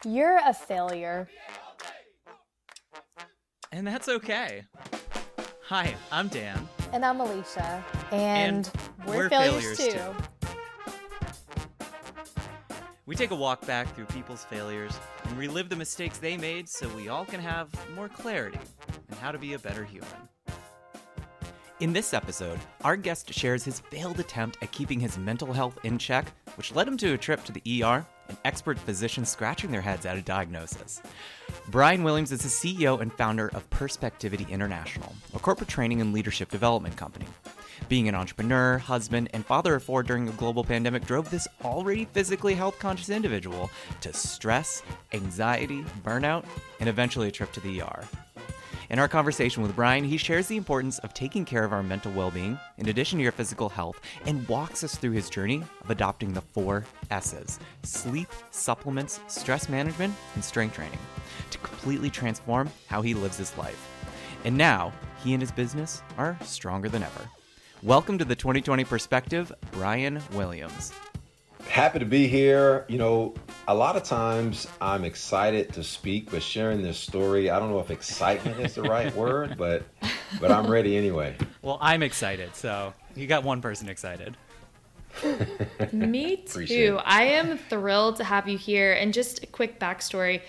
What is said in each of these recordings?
You're a failure. And that's okay. Hi, I'm Dan. And I'm Alicia. And we're failures too. We take a walk back through people's failures and relive the mistakes they made so we all can have more clarity in how to be a better human. In this episode, our guest shares his failed attempt at keeping his mental health in check, which led him to a trip to the ER and expert physicians scratching their heads at a diagnosis. Brian Williams is the CEO and founder of Perspectivity International, a corporate training and leadership development company. Being an entrepreneur, husband, and father of four during a global pandemic drove this already physically health-conscious individual to stress, anxiety, burnout, and eventually a trip to the ER. In our conversation with Brian, he shares the importance of taking care of our mental well-being in addition to your physical health and walks us through his journey of adopting the 4 S's: sleep, supplements, stress management, and strength training to completely transform how he lives his life. And now, he and his business are stronger than ever. Welcome to the 2020 Perspective, Brian Williams. Happy to be here. You know, a lot of times I'm excited to speak, but sharing this story, I don't know if excitement is the right word, but I'm ready anyway. Well, I'm excited, so you got one person excited. Me too. I am thrilled to have you here. And just a quick backstory.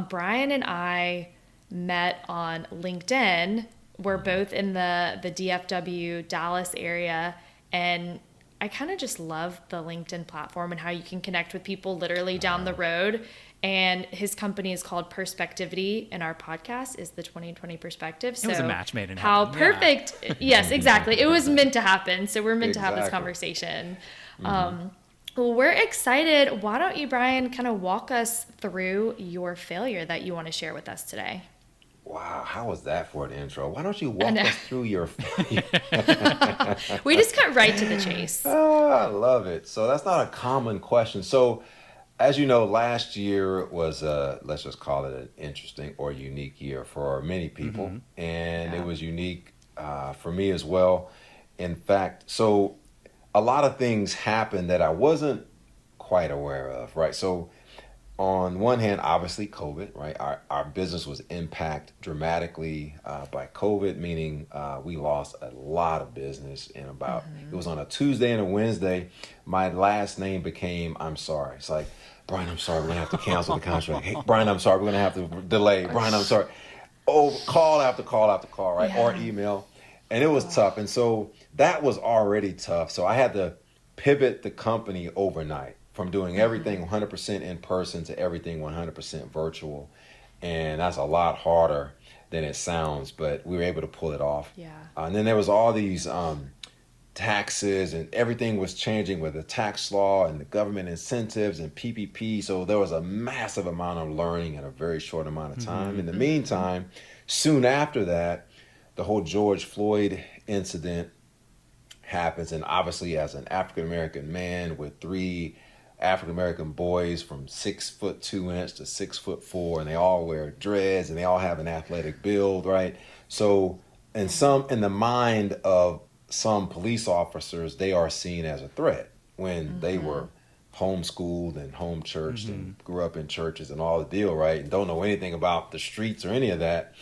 Brian and I met on LinkedIn. We're both in the DFW Dallas area, and I kind of just love the LinkedIn platform and how you can connect with people literally down the road. And his company is called Perspectivity, and our podcast is the 2020 Perspective. So it was a match made in heaven. How perfect. Yeah. Yes, exactly. It was meant to happen. So we're meant to have this conversation. Well, we're excited. Why don't you, Brian, kind of walk us through your failure that you want to share with us today? Wow, how was that for an intro? Why don't you walk us through your failure? We just cut right to the chase. Oh, I love it. So that's not a common question. So as you know, last year was, let's just call it an interesting or unique year for many people. And it was unique for me as well. In fact, so a lot of things happened that I wasn't quite aware of, right? So on one hand, obviously COVID, right? Our business was impacted dramatically by COVID, meaning we lost a lot of business in about, it was on a Tuesday and a Wednesday. My last name became, I'm sorry. It's like, Brian, I'm sorry, we're gonna have to cancel the contract. Hey, Brian, I'm sorry, we're gonna have to delay. Brian, I'm sorry. Oh, call after call after call, right? Or email. And it was tough. And so that was already tough. So I had to pivot the company overnight, from doing everything 100% in person to everything 100% virtual. And that's a lot harder than it sounds, but we were able to pull it off. Yeah. And then there was all these taxes, and everything was changing with the tax law and the government incentives and PPP. So there was a massive amount of learning in a very short amount of time. In the meantime, soon after that, the whole George Floyd incident happens. And obviously as an African-American man with 3 African-American boys from 6'2" to 6'4", and they all wear dreads and they all have an athletic build, right? So in the mind of some police officers, they are seen as a threat when they were homeschooled and home churched and grew up in churches and all the deal, right? And don't know anything about the streets or any of that.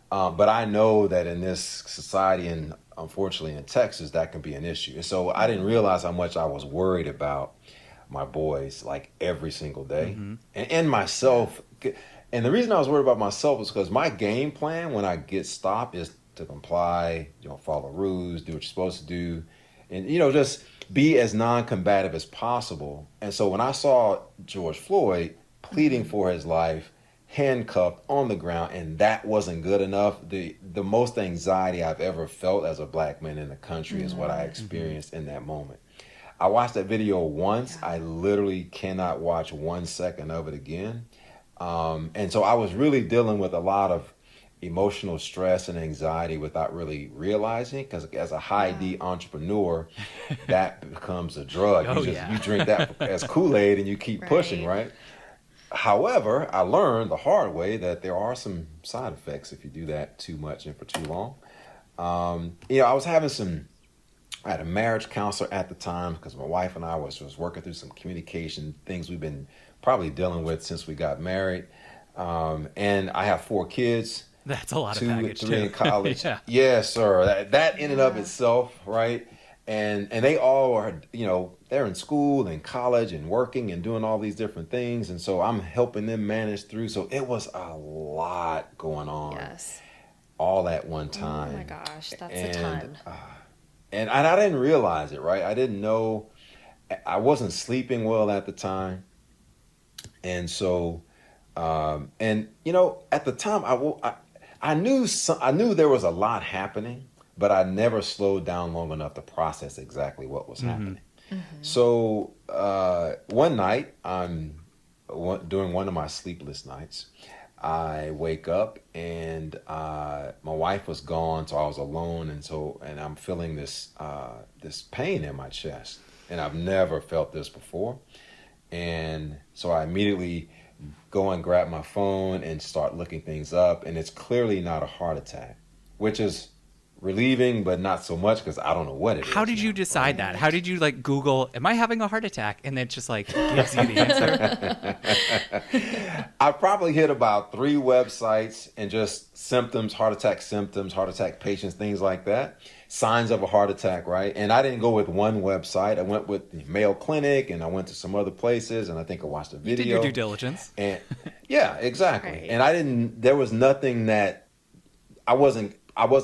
But I know that in this society, and unfortunately in Texas, that can be an issue. And so I didn't realize how much I was worried about my boys, like every single day, and myself. And the reason I was worried about myself was because my game plan when I get stopped is to comply, follow rules, do what you're supposed to do, and, just be as non-combative as possible. And so when I saw George Floyd pleading for his life, handcuffed on the ground, and that wasn't good enough, the most anxiety I've ever felt as a black man in the country is what I experienced in that moment. I watched that video once. I literally cannot watch 1 second of it again. And so I was really dealing with a lot of emotional stress and anxiety without really realizing, because as a high D entrepreneur, that becomes a drug. You drink that as Kool-Aid and you keep pushing, right? However, I learned the hard way that there are some side effects if you do that too much and for too long. I had a marriage counselor at the time because my wife and I was working through some communication things we've been probably dealing with since we got married. And I have 4 kids. That's a lot of 2, baggage 3 too. in college. Yeah. Yes, sir. That in and of itself, right? And they all are, they're in school and college and working and doing all these different things. And so I'm helping them manage through. So it was a lot going on. Yes. All at one time. Oh my gosh, that's a ton. And I didn't realize it, right? I didn't know. I wasn't sleeping well at the time. And so, at the time, I knew there was a lot happening, but I never slowed down long enough to process exactly what was happening. So one night, during one of my sleepless nights, I wake up and my wife was gone, so I was alone, and I'm feeling this pain in my chest, and I've never felt this before, and so I immediately go and grab my phone and start looking things up, and it's clearly not a heart attack, which is relieving, but not so much because I don't know what it is. How did you decide that? How did you Google, am I having a heart attack? And it just gives you the answer. I probably hit about 3 websites and just symptoms, heart attack patients, things like that. Signs of a heart attack, right? And I didn't go with one website. I went with the Mayo Clinic, and I went to some other places, and I think I watched a video. You did your due diligence. And yeah, exactly. Right. And there was nothing that I wasn't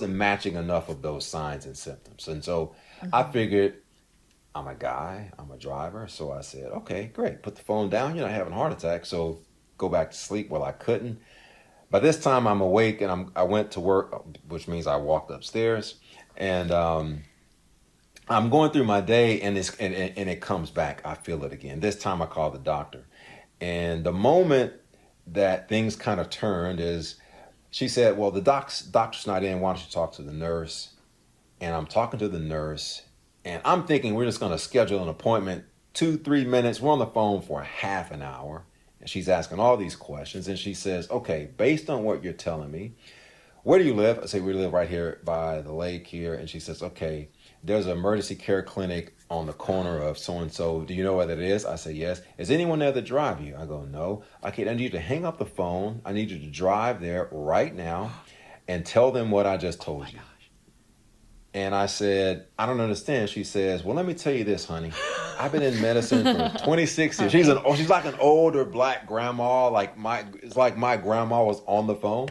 matching enough of those signs and symptoms. And so I figured, I'm a guy, I'm a driver. So I said, okay, great. Put the phone down. You're not having a heart attack. So go back to sleep. Well, I couldn't. By this time I'm awake, and I went to work, which means I walked upstairs, and I'm going through my day, and it comes back. I feel it again. This time I called the doctor. And the moment that things kind of turned is, she said, well, the doctor's not in. Why don't you talk to the nurse? And I'm talking to the nurse, and I'm thinking we're just going to schedule an appointment, 2-3 minutes. We're on the phone for half an hour, and she's asking all these questions. And she says, okay, based on what you're telling me, where do you live? I say, we live right here by the lake here. And she says, okay, there's an emergency care clinic on the corner of so-and-so. Do you know where that is? I say, yes. Is anyone there to drive you? I go, no. Okay, I need you to hang up the phone. I need you to drive there right now and tell them what I just told you. Gosh. And I said, I don't understand. She says, well, let me tell you this, honey. I've been in medicine for 26 years. She's like an older black grandma. It's like my grandma was on the phone.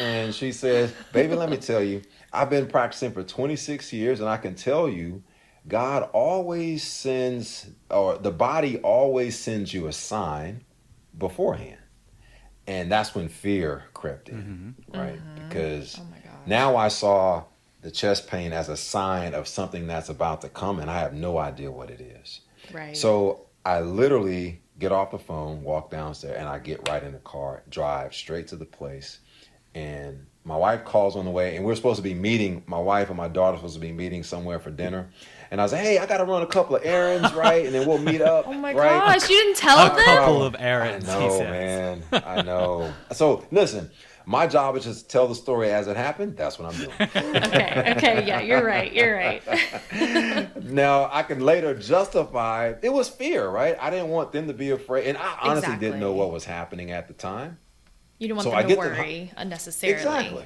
And she says, baby, let me tell you, I've been practicing for 26 years, and I can tell you, God always sends, or the body always sends you a sign beforehand. And that's when fear crept in, right? Because now I saw the chest pain as a sign of something that's about to come, and I have no idea what it is. Right. So I literally get off the phone, walk downstairs, and I get right in the car, drive straight to the place. And my wife calls on the way, and we're supposed to be meeting, my wife and my daughter are supposed to be meeting somewhere for dinner. And I was like, hey, I got to run a couple of errands, right? And then we'll meet up. Oh my right? gosh, you didn't tell them? A couple of errands, I know, he says. man. I know. So listen, my job is just to tell the story as it happened. That's what I'm doing. Okay, yeah, you're right. Now, I can later justify, it was fear, right? I didn't want them to be afraid. And I honestly didn't know what was happening at the time. You don't want So them I to get worry unnecessarily. Exactly.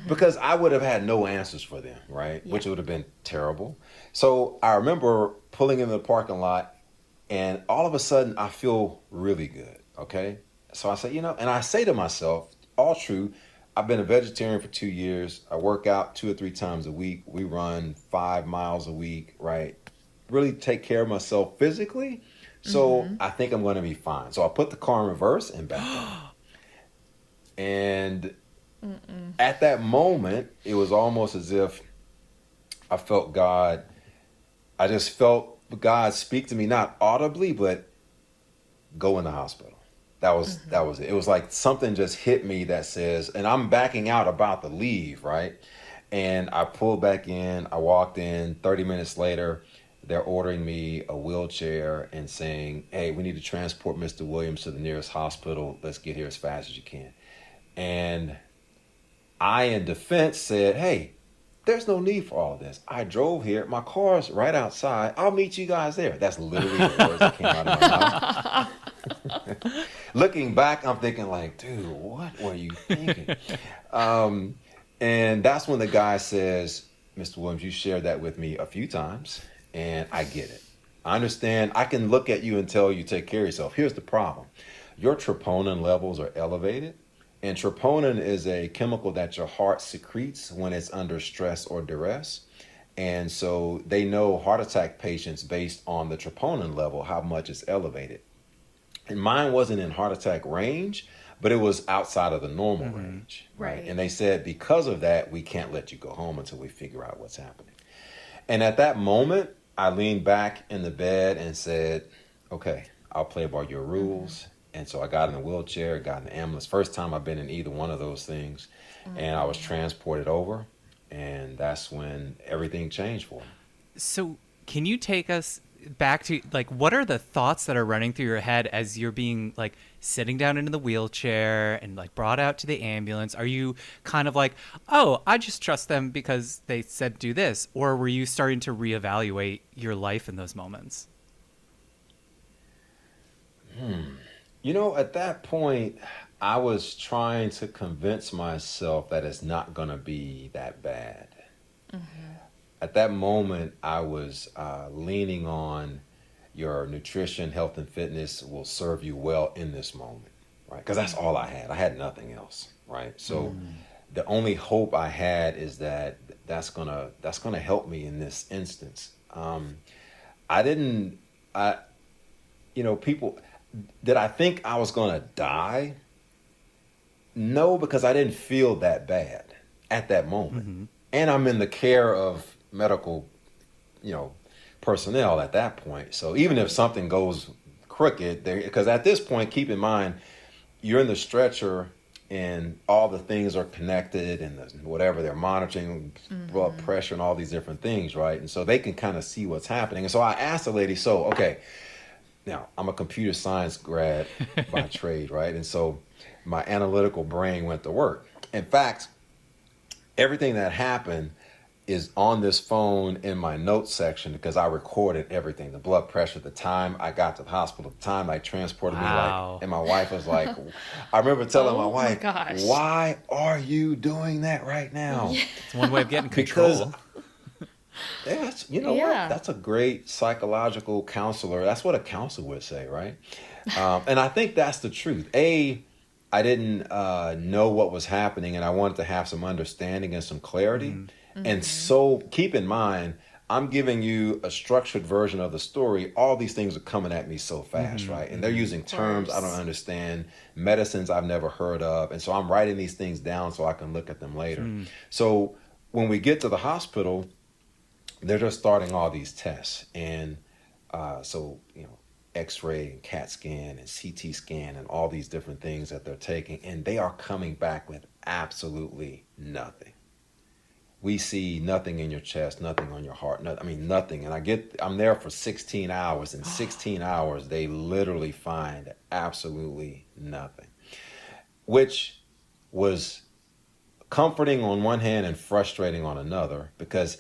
Because I would have had no answers for them, right? Yeah. Which would have been terrible. So I remember pulling in the parking lot, and all of a sudden I feel really good, okay? So I say, and I say to myself, all true, I've been a vegetarian for 2 years. I work out 2 or 3 times a week. We run 5 miles a week, right? Really take care of myself physically. So I think I'm going to be fine. So I put the car in reverse and back up. And at that moment, it was almost as if I felt God. I just felt God speak to me, not audibly, but go in the hospital. That was it. It was like something just hit me that says, and I'm backing out about to leave, right? And I pulled back in. I walked in. 30 minutes later, they're ordering me a wheelchair and saying, hey, we need to transport Mr. Williams to the nearest hospital. Let's get here as fast as you can. And I, in defense, said, hey, there's no need for all this. I drove here. My car's right outside. I'll meet you guys there. That's literally the words that came out of my mouth. Looking back, I'm thinking like, dude, what were you thinking? And that's when the guy says, Mr. Williams, you shared that with me a few times, and I get it. I understand. I can look at you and tell you take care of yourself. Here's the problem. Your troponin levels are elevated, and troponin is a chemical that your heart secretes when it's under stress or duress. And so they know heart attack patients based on the troponin level, how much it's elevated. And mine wasn't in heart attack range, but it was outside of the normal range. Right. And they said, because of that, we can't let you go home until we figure out what's happening. And at that moment, I leaned back in the bed and said, okay, I'll play by your rules. And so I got in a wheelchair, got in the ambulance. First time I've been in either one of those things. And I was transported over. And that's when everything changed for me. So can you take us back to, like, what are the thoughts that are running through your head as you're being, like, sitting down into the wheelchair and, like, brought out to the ambulance? Are you kind of like, oh, I just trust them because they said do this? Or were you starting to reevaluate your life in those moments? You know, at that point, I was trying to convince myself that it's not going to be that bad. At that moment, I was leaning on your nutrition, health, and fitness will serve you well in this moment, right? Because that's all I had. I had nothing else, right? So the only hope I had is that that's gonna help me in this instance. People, did I think I was gonna die? No, because I didn't feel that bad at that moment. And I'm in the care of medical, personnel at that point. So even if something goes crooked, because at this point, keep in mind, you're in the stretcher and all the things are connected and whatever, they're monitoring blood pressure and all these different things, right? And so they can kind of see what's happening. And so I asked the lady, okay, now I'm a computer science grad by trade, right? And so my analytical brain went to work. In fact, everything that happened is on this phone in my notes section because I recorded everything, the blood pressure, the time I got to the hospital, the time they transported me, and my wife was like, I remember telling my wife, why are you doing that right now? It's one way of getting control. Because, what? That's a great psychological counselor. That's what a counselor would say, right? And I think that's the truth. I didn't know what was happening, and I wanted to have some understanding and some clarity. And so keep in mind, I'm giving you a structured version of the story. All these things are coming at me so fast, right? And they're using terms I don't understand, medicines I've never heard of. And so I'm writing these things down so I can look at them later. So when we get to the hospital, they're just starting all these tests. And X-ray and CAT scan and CT scan and all these different things that they're taking, and they are coming back with absolutely nothing. We see nothing in your chest, nothing on your heart, nothing. And I'm there for 16 hours. In 16 hours, they literally find absolutely nothing, which was comforting on one hand and frustrating on another, because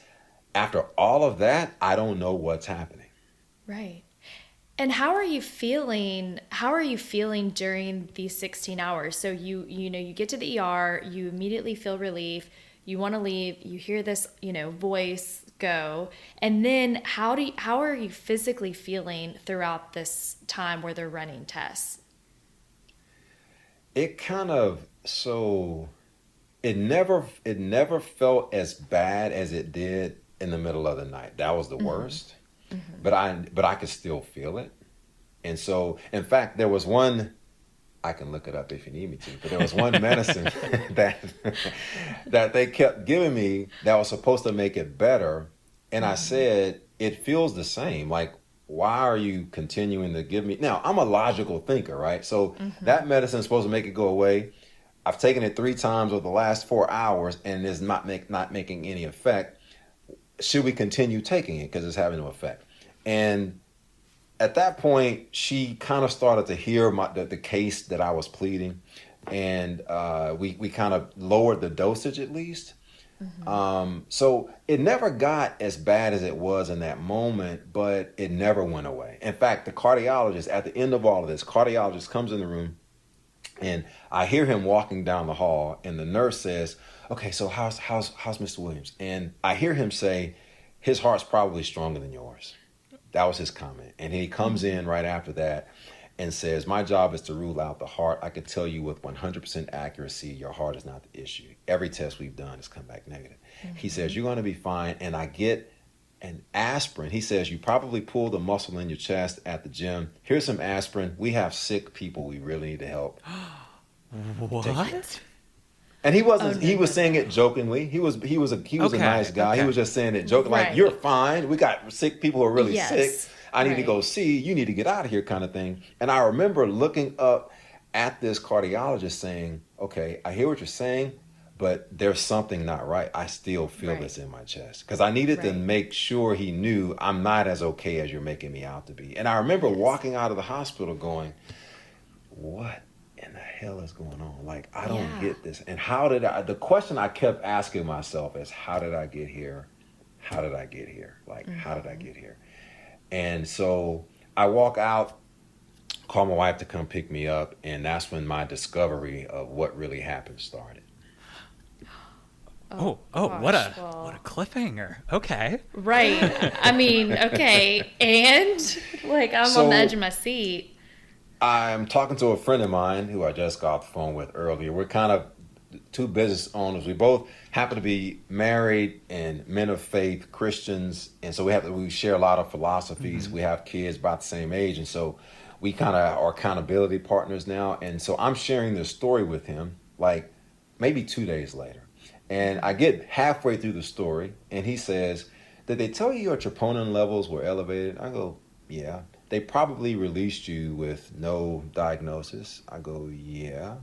after all of that, I don't know what's happening. Right. And how are you feeling? How are you feeling during these 16 hours? So you get to the ER, you immediately feel relief, you want to leave, you hear this, voice go, and then how are you physically feeling throughout this time where they're running tests? It never felt as bad as it did in the middle of the night. That was the worst. But I could still feel it. And so, in fact, there was one, I can look it up if you need me to, but there was one medicine that they kept giving me that was supposed to make it better. And I said, it feels the same. Like, why are you continuing to give me? Now, I'm a logical thinker, right? So that medicine is supposed to make it go away. I've taken it 3 times over the last 4 hours and it's not making any effect. Should we continue taking it because it's having no effect? And at that point, she kind of started to hear the case that I was pleading, and we kind of lowered the dosage at least. So it never got as bad as it was in that moment, but it never went away. In fact, the cardiologist, at the end of all of this, cardiologist comes in the room, and I hear him walking down the hall, and the nurse says, "Okay, so how's Mr. Williams?" And I hear him say, "His heart's probably stronger than yours." That was his comment. And he comes in right after that and says, "My job is to rule out the heart. I could tell you with 100% accuracy, your heart is not the issue. Every test we've done has come back negative." He says, "You're going to be fine." And I get an aspirin. He says, "You probably pulled a muscle in your chest at the gym. Here's some aspirin. We have sick people we really need to help." What? And he wasn't. He was saying it jokingly. He was a nice guy. Okay. He was just saying it joking, like, Right. "You're fine. We got sick people who are really Yes. sick. I need to Right. go see. You need to get out of here," kind of thing. And I remember looking up at this cardiologist saying, "Okay, I hear what you're saying, but there's something not right. I still feel Right. this in my chest," because I needed to Right. make sure he knew I'm not as okay as you're making me out to be. And I remember walking out of the hospital going, "What in the hell is going on? Like, I don't Yeah. get this." And the question I kept asking myself is, how did I get here? How did I get here? Like, how did I get here? And so I walk out, call my wife to come pick me up, and that's when my discovery of what really happened started. Oh, gosh, what a well. cliffhanger. Okay. Right. I mean, okay. And like, I'm So- on the edge of my seat. I'm talking to a friend of mine who I just got off the phone with earlier. We're kind of two business owners. We both happen to be married and men of faith, Christians, and so we share a lot of philosophies. We have kids about the same age, and so we kind of are accountability partners now. And so I'm sharing this story with him, like maybe 2 days later, and I get halfway through the story, and he says, "Did they tell you your troponin levels were elevated?" I go, "Yeah." "They probably released you with no diagnosis." I go, "Yeah."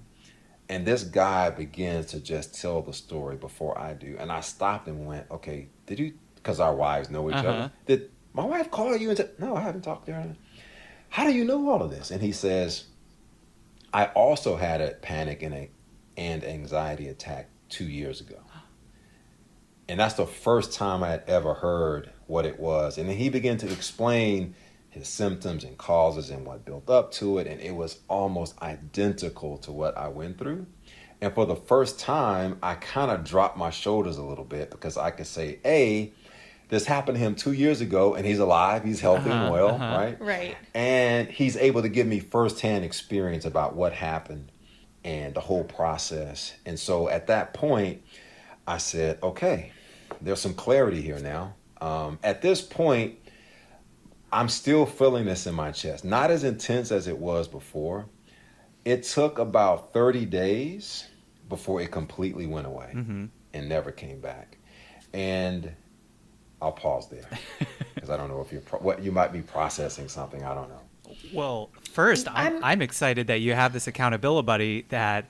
And this guy begins to just tell the story before I do. And I stopped and went, "Okay, did you," because our wives know each other, "did my wife call you and say," "No, I haven't talked to her." "How do you know all of this?" And he says, "I also had a panic and anxiety attack 2 years ago." And that's the first time I had ever heard what it was. And then he began to explain his symptoms and causes and what built up to it. And it was almost identical to what I went through. And for the first time, I kind of dropped my shoulders a little bit, because I could say, A, this happened to him 2 years ago, and he's alive, he's healthy and well, right? Right. And he's able to give me firsthand experience about what happened and the whole process. And so at that point, I said, okay, there's some clarity here now. At this point, I'm still feeling this in my chest, not as intense as it was before. It took about 30 days before it completely went away and never came back. And I'll pause there because I don't know if you might be processing something. I don't know. Well, first, I'm excited that you have this accountability buddy that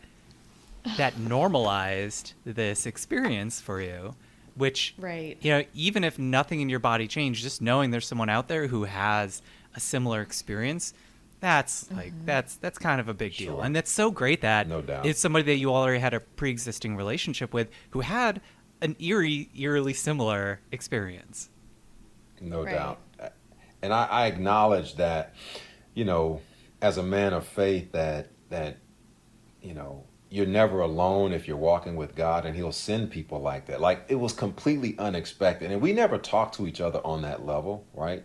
normalized this experience for you, which, Right. you know, even if nothing in your body changed, just knowing there's someone out there who has a similar experience, that's like that's kind of a big deal. Sure. And that's so great that No doubt. it's somebody that you already had a pre-existing relationship with who had an eerily similar experience. No Right. doubt. And I acknowledge that, you know, as a man of faith, that you know, you're never alone if you're walking with God, and he'll send people like that. Like, it was completely unexpected, and we never talked to each other on that level, right?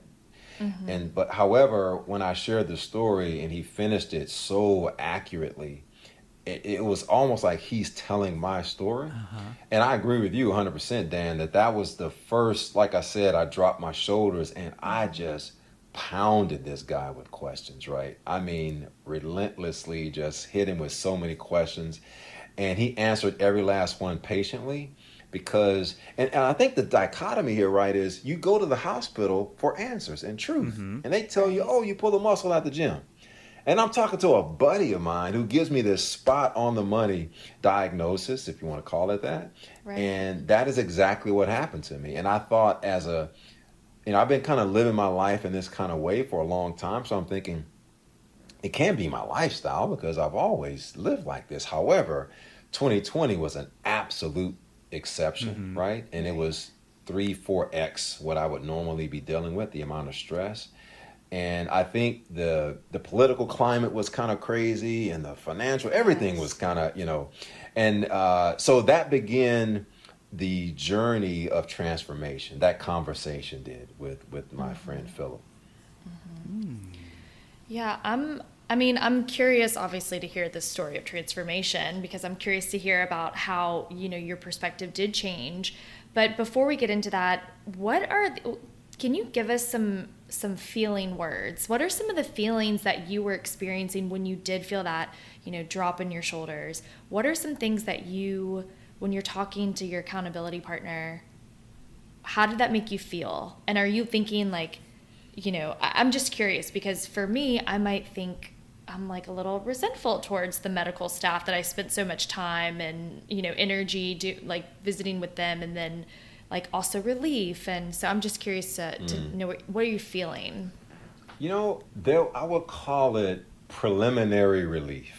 But however, when I shared the story and he finished it so accurately, it was almost like he's telling my story. And I agree with you 100%, Dan, that was the first, like I said, I dropped my shoulders and I just pounded this guy with questions, right? I mean, relentlessly just hit him with so many questions. And he answered every last one patiently, because, and I think the dichotomy here, right, is you go to the hospital for answers and truth. And they tell you, oh, you pull a muscle at the gym. And I'm talking to a buddy of mine who gives me this spot on the money diagnosis, if you want to call it that. Right. And that is exactly what happened to me. And I thought, I've been kind of living my life in this kind of way for a long time. So I'm thinking, it can't be my lifestyle because I've always lived like this. However, 2020 was an absolute exception, right? And it was 3-4x what I would normally be dealing with, the amount of stress. And I think the political climate was kind of crazy, and the financial, everything was kind of, and so that began the journey of transformation. That conversation did with my friend Philip. Yeah, I'm curious, obviously, to hear this story of transformation, because I'm curious to hear about how, your perspective did change. But before we get into that, can you give us some feeling words? What are some of the feelings that you were experiencing when you did feel that, drop in your shoulders? What are some things that when you're talking to your accountability partner, how did that make you feel? And are you thinking like, I'm just curious, because for me, I might think I'm like a little resentful towards the medical staff that I spent so much time and, energy visiting with them, and then like also relief. And so I'm just curious to know what are you feeling? I would call it preliminary relief,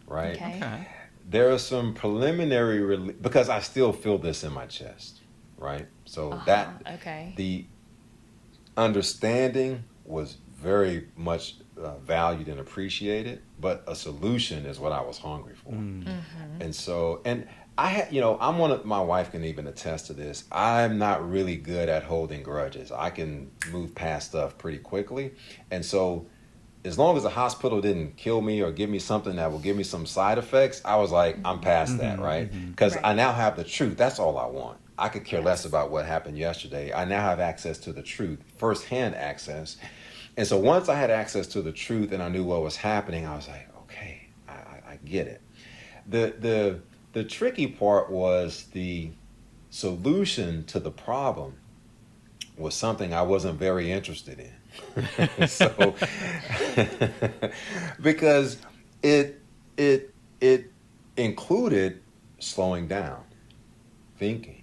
right? Okay. There are some preliminary relief because I still feel this in my chest, right? So the understanding was very much valued and appreciated, but a solution is what I was hungry for. And so, and I had, my wife can even attest to this. I'm not really good at holding grudges. I can move past stuff pretty quickly. And so as long as the hospital didn't kill me or give me something that will give me some side effects, I was like, I'm past that, right? Because I now have the truth. That's all I want. I could care less about what happened yesterday. I now have access to the truth, firsthand access. And so once I had access to the truth and I knew what was happening, I was like, okay, I get it. The tricky part was the solution to the problem was something I wasn't very interested in. So, because it included slowing down, thinking,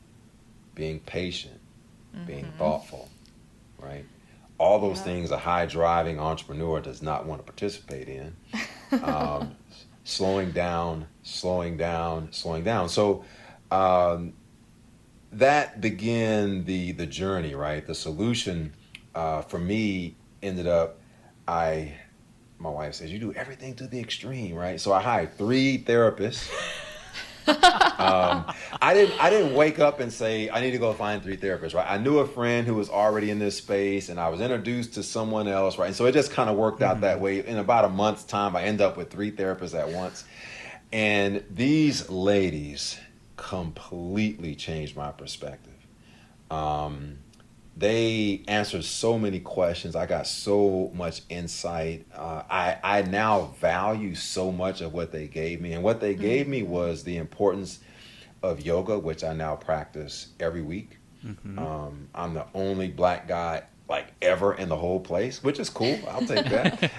being patient, being thoughtful, right? All those things a high-driving entrepreneur does not want to participate in. Slowing down. So that began the journey, right? The solution for me ended up, my wife says, you do everything to the extreme, right? So I hired 3 therapists. I didn't wake up and say, I need to go find 3 therapists, right? I knew a friend who was already in this space, and I was introduced to someone else, right? And so it just kind of worked out that way. In about a month's time, I ended up with 3 therapists at once. And these ladies completely changed my perspective. They answered so many questions. I got so much insight. I now value so much of what they gave me. And what they gave me was the importance of yoga, which I now practice every week. I'm the only Black guy like ever in the whole place, which is cool. I'll take that.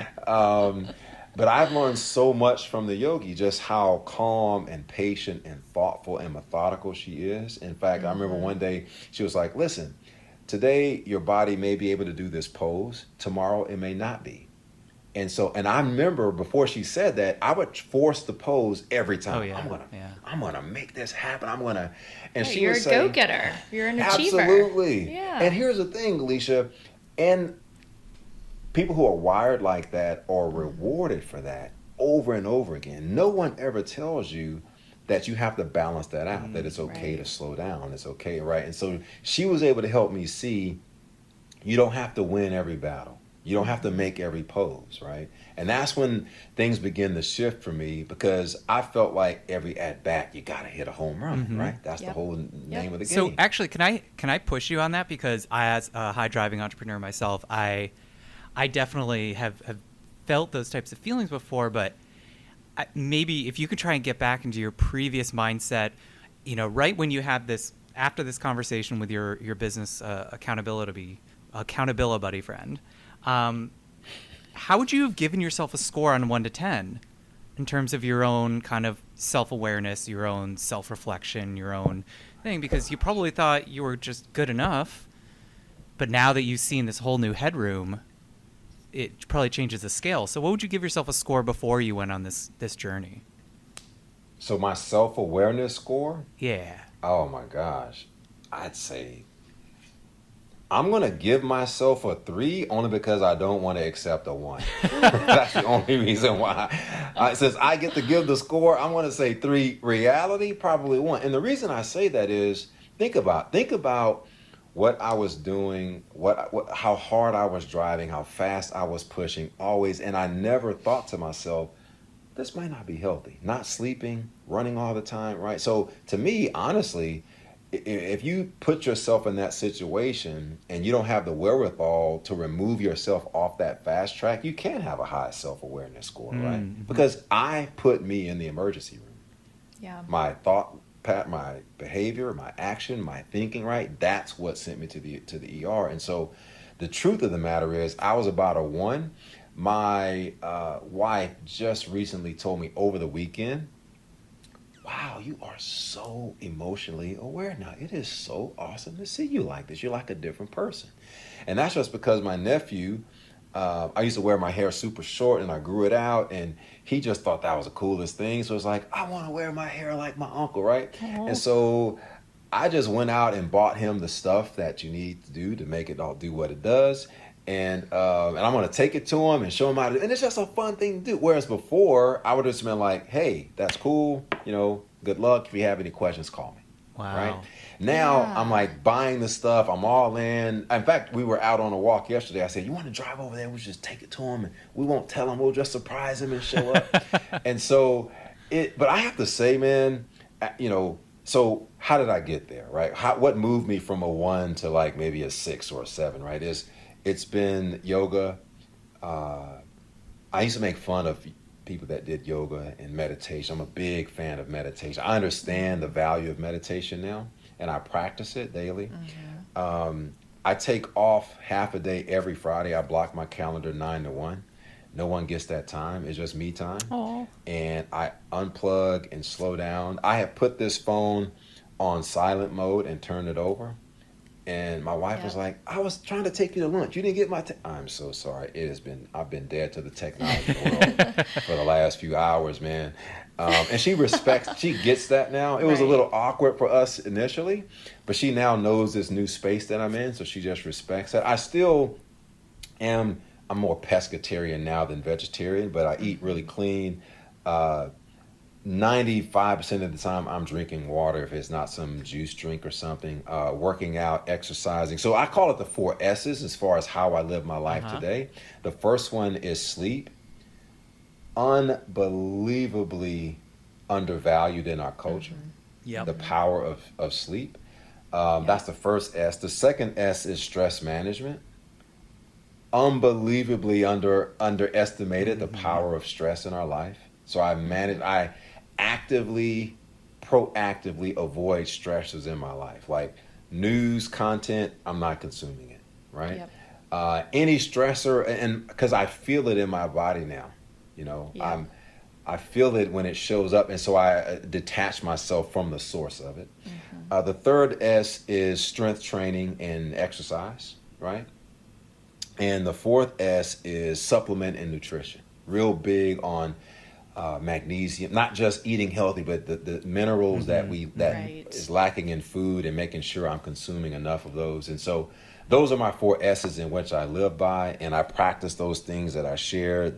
But I've learned so much from the yogi, just how calm and patient and thoughtful and methodical she is. In fact, I remember one day she was like, listen, today your body may be able to do this pose. Tomorrow it may not be. And I remember before she said that, I would force the pose every time. I'm gonna make this happen. And she you're would a say, go-getter. You're an achiever. Absolutely. Yeah. And here's the thing, Alicia, and people who are wired like that are rewarded for that over and over again. No one ever tells you that you have to balance that out, that it's okay to slow down. It's okay, right? And so she was able to help me see you don't have to win every battle. You don't have to make every pose, right? And that's when things begin to shift for me, because I felt like every at-bat, you got to hit a home run, right? That's the whole name of the game. So actually, can I push you on that? Because I, as a high-driving entrepreneur myself, I definitely have felt those types of feelings before, but maybe if you could try and get back into your previous mindset, right when you have this, after this conversation with your business accountability buddy friend, how would you have given yourself a score on 1 to 10 in terms of your own kind of self-awareness, your own self-reflection, your own thing? Because you probably thought you were just good enough, but now that you've seen this whole new headroom, it probably changes the scale. So what would you give yourself a score before you went on this journey? So my self-awareness score? Yeah. Oh my gosh. I'd say I'm going to give myself a 3 only because I don't want to accept a 1. That's the only reason why. Since I get to give the score, I'm going to say 3. Reality, probably 1. And the reason I say that is think about what I was doing, how hard I was driving, how fast I was pushing always. And I never thought to myself, this might not be healthy. Not sleeping, running all the time, right? So to me, honestly, if you put yourself in that situation and you don't have the wherewithal to remove yourself off that fast track, you can have a high self-awareness score, right? Because I put me in the emergency room. Yeah. My thought, my behavior, my action, my thinking, right? That's what sent me to the ER. And so the truth of the matter is I was about a 1. My wife just recently told me over the weekend, wow, you are so emotionally aware now. It is so awesome to see you like this. You're like a different person. And that's just because my nephew, I used to wear my hair super short and I grew it out, and he just thought that was the coolest thing. So it's like, I want to wear my hair like my uncle, right? And so I just went out and bought him the stuff that you need to do to make it all do what it does. And I'm going to take it to him and show him how to, and it's just a fun thing to do. Whereas before, I would have just been like, hey, that's cool. Good luck. If you have any questions, call me. Wow. Right? Now I'm like buying the stuff. I'm all in. In fact, we were out on a walk yesterday. I said, you want to drive over there? We'll just take it to him and we won't tell him. We'll just surprise him and show up. And so but I have to say, man, so how did I get there, right? What moved me from a 1 to like maybe a 6 or a 7, right? It's been yoga. I used to make fun of people that did yoga and meditation. I'm a big fan of meditation. I understand the value of meditation now, and I practice it daily. I take off half a day every Friday. I block my calendar 9 to 1. No one gets that time. It's just me time. Aww. And I unplug and slow down. I have put this phone on silent mode and turned it over. And my wife was like, I was trying to take you to lunch. You didn't get my I'm so sorry. I've been dead to the technology world for the last few hours, man. And she gets that now. It was a little awkward for us initially, but she now knows this new space that I'm in, so she just respects that. I still I'm more pescatarian now than vegetarian, but I eat really clean. 95% of the time I'm drinking water if it's not some juice drink or something, working out, exercising. So I call it the 4 S's as far as how I live my life today. The first one is sleep. Unbelievably undervalued in our culture. Yep. The power of sleep. That's the first S. The second S is stress management. Unbelievably underestimated the power of stress in our life. So I actively, proactively avoid stressors in my life. Like news content, I'm not consuming it, right? Yep. Any stressor, and because I feel it in my body now, I feel it when it shows up, and so I detach myself from the source of it. The third S is strength training and exercise, right? And the fourth S is supplement and nutrition. Real big on magnesium, not just eating healthy, but the minerals that is lacking in food, and making sure I'm consuming enough of those. And so those are my 4 S's in which I live by, and I practice those things that I share.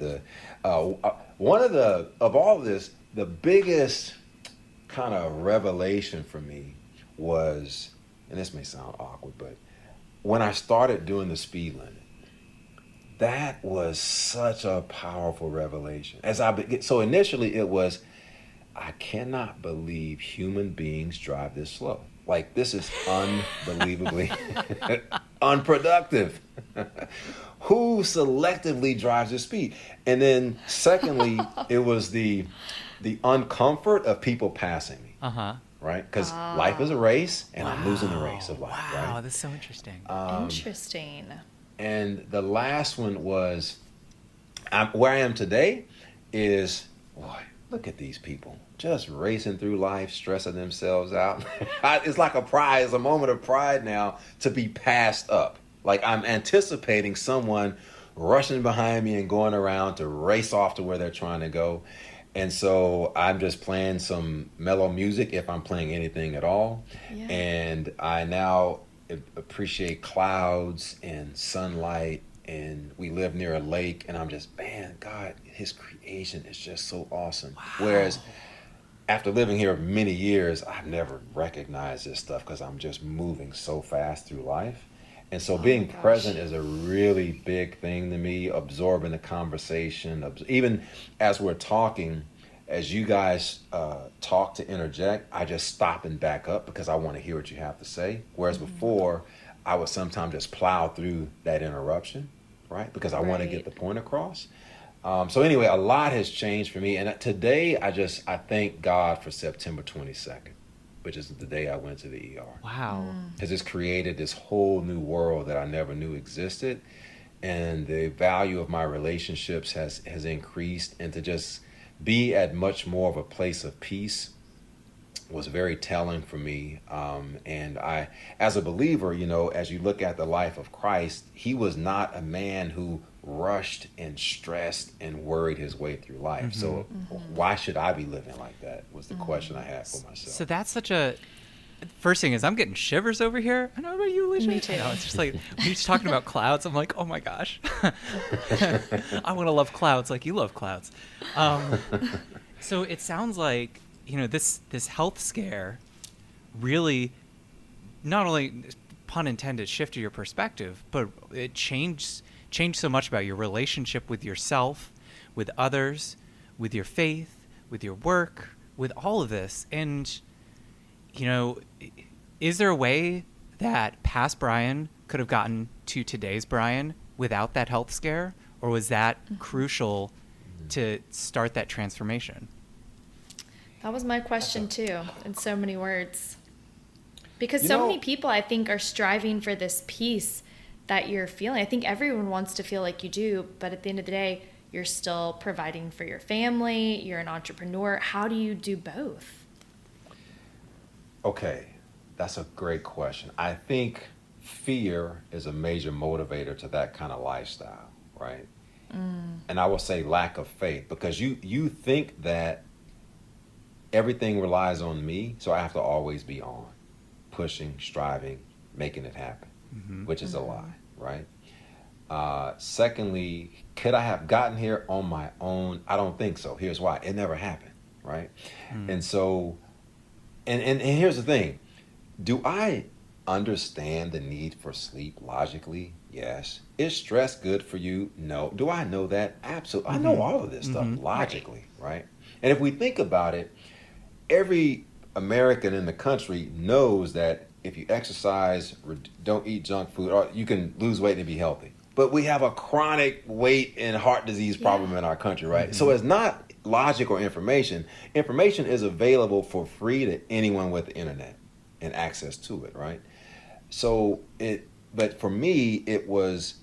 One of all of this, the biggest kind of revelation for me was, and this may sound awkward, but when I started doing the speed limit, that was such a powerful revelation. So initially it was, I cannot believe human beings drive this slow. Like, this is unbelievably unproductive. Who selectively drives this speed? And then secondly, it was the uncomfort of people passing me. Right? Because life is a race, and I'm losing the race of life. Wow, right? That's so interesting. Interesting. And the last one was, where I am today is, boy, look at these people just racing through life, stressing themselves out. It's like a moment of pride now to be passed up. Like, I'm anticipating someone rushing behind me and going around to race off to where they're trying to go. And so I'm just playing some mellow music if I'm playing anything at all. Yeah. And I now appreciate clouds and sunlight. And we live near a lake, and I'm just, man, God, his creation is just so awesome. Wow. Whereas after living here many years, I've never recognized this stuff because I'm just moving so fast through life. And so being present is a really big thing to me, absorbing the conversation. Even as we're talking, as you guys talk to interject, I just stop and back up because I want to hear what you have to say. Whereas before, I would sometimes just plow through that interruption, right? Because I want to get the point across. So anyway, a lot has changed for me. And today, I thank God for September 22nd. Which is the day I went to the ER. Wow. Because it's created this whole new world that I never knew existed. And the value of my relationships has increased. And to just be at much more of a place of peace was very telling for me. And I, as a believer, as you look at the life of Christ, he was not a man who rushed and stressed and worried his way through life. So why should I be living like that was the question I had for myself. So that's such a... First thing is, I'm getting shivers over here. I know about you, Alicia. Me too. No, it's just like, when you're just talking about clouds, I'm like, oh my gosh. I want to love clouds like you love clouds. So it sounds like, this health scare really not only, pun intended, shifted your perspective, but it changed so much about your relationship with yourself, with others, with your faith, with your work, with all of this. And, is there a way that past Brian could have gotten to today's Brian without that health scare? Or was that crucial to start that transformation? That was my question too, in so many words. Because so many people, I think, are striving for this peace that you're feeling. I think everyone wants to feel like you do, but at the end of the day, you're still providing for your family, you're an entrepreneur. How do you do both? Okay, that's a great question. I think fear is a major motivator to that kind of lifestyle, right? And I will say lack of faith, because you think that everything relies on me, so I have to always be on, pushing, striving, making it happen, which is a lie, right? Secondly, could I have gotten here on my own? I don't think so. Here's why. It never happened, right? And so, and here's the thing. Do I understand the need for sleep logically? Yes. Is stress good for you? No. Do I know that? Absolutely. I know all of this stuff logically, right? And if we think about it, every American in the country knows that if you exercise, don't eat junk food, or you can lose weight and be healthy. But we have a chronic weight and heart disease problem in our country, right? So it's not logic or information. Information is available for free to anyone with the internet and access to it, right? So but for me, it was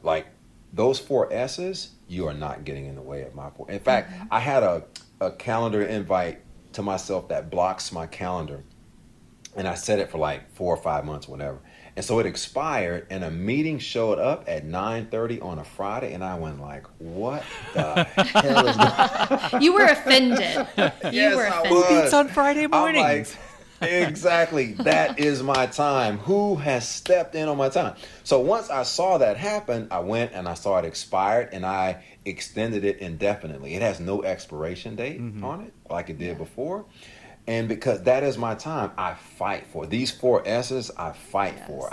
like those 4 S's, you are not getting in the way of my 4. In fact, I had a calendar invite to myself that blocks my calendar, and I set it for like 4 or 5 months, whatever. And so it expired, and a meeting showed up at 9:30 on a Friday, and I went like, what the hell is going on? You were offended. Yes, were I offended. was. It's on Friday I'm mornings. like, exactly. That is my time. Who has stepped in on my time? So once I saw that happen, I went and I saw it expired, and I extended it indefinitely. It has no expiration date on it like it did before. And because that is my time, I fight for these 4 S's. I fight for.